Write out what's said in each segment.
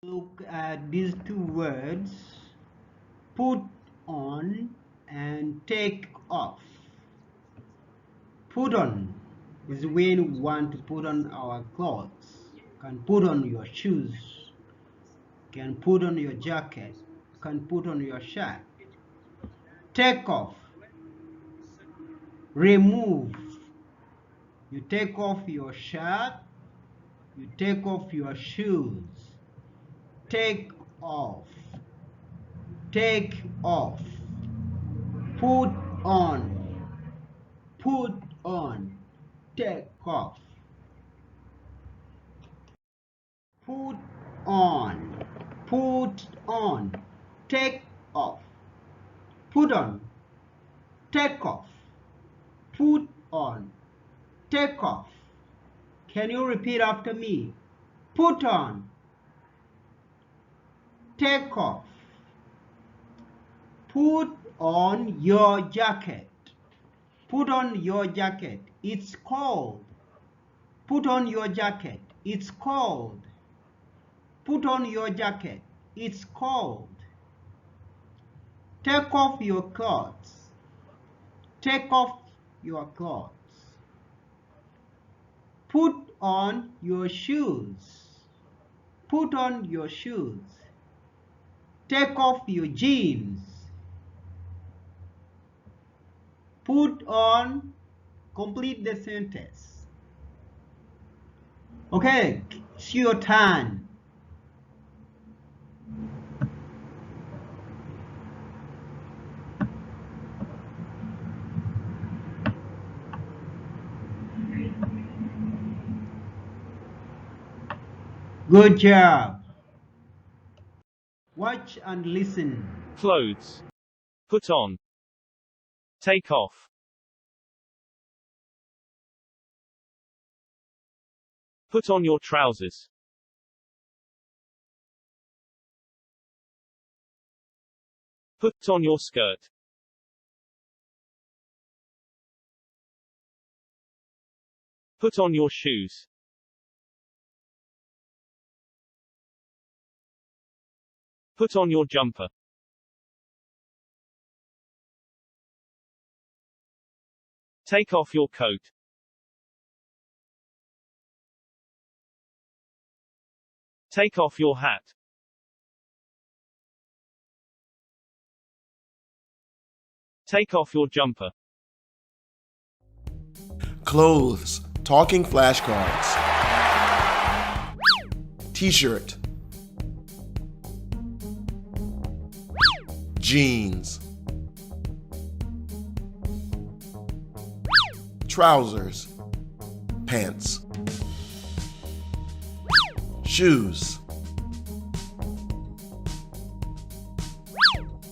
Look at these two words, put on and take off. Put on is when we want to put on our clothes. You can put on your shoes, you can put on your jacket, you can put on your shirt. Take off, remove. You take off your shirt, you take off your shoes. Take off, take off. Put on, put on, take off. Put on, put on, take off. Put on, take off. Put on, take off. Can you repeat after me? Put on, take off. Put on your jacket. Put on your jacket. It's cold. Put on your jacket. It's cold. Put on your jacket. It's cold. Take off your clothes. Take off your clothes. Put on your shoes. Put on your shoes. Take off your jeans. Put on, complete the sentence. Okay, it's your turn. Good job. Watch and listen. Clothes. Put on. Take off. Put on your trousers. Put on your skirt. Put on your shoes. Put on your jumper. Take off your coat. Take off your hat. Take off your jumper. Clothes. Talking flashcards. T-shirt. Jeans. Trousers. Pants. Shoes.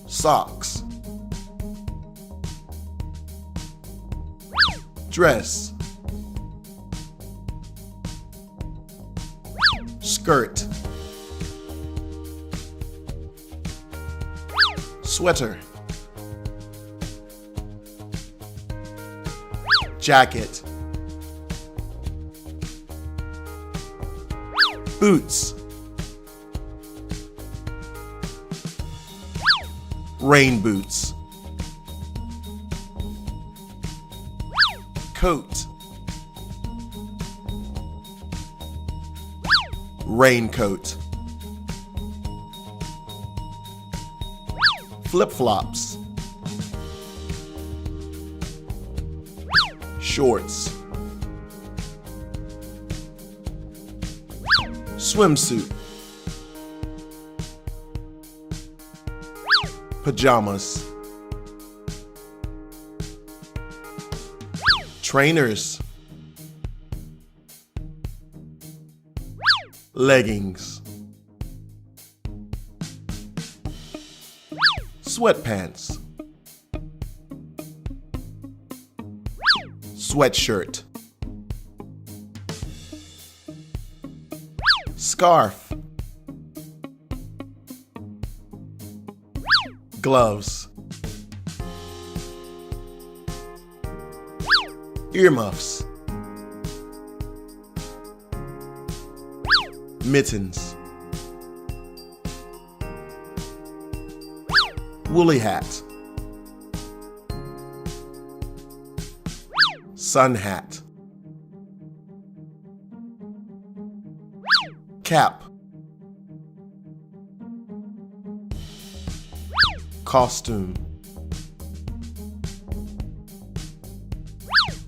Socks. Dress. Skirt. Sweater. Jacket. Boots. Rain boots. Coat. Raincoat. Flip-flops. Shorts. Swimsuit. Pajamas. Trainers. Leggings. Sweatpants. Sweatshirt. Scarf. Gloves. Earmuffs. Mittens. Woolly hat. Sun hat. Cap. Costume.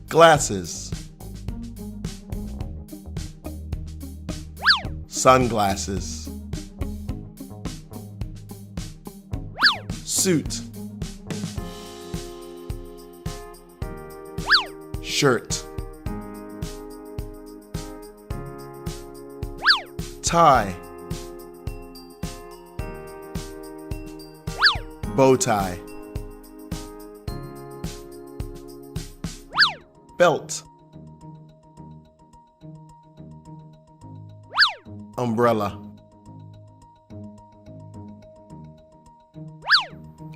Glasses. Sunglasses. Suit. Shirt. Tie. Bow tie. Belt. Umbrella.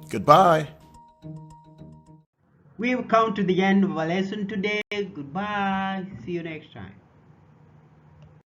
Goodbye. We've come to the end of our lesson today. Goodbye. See you next time.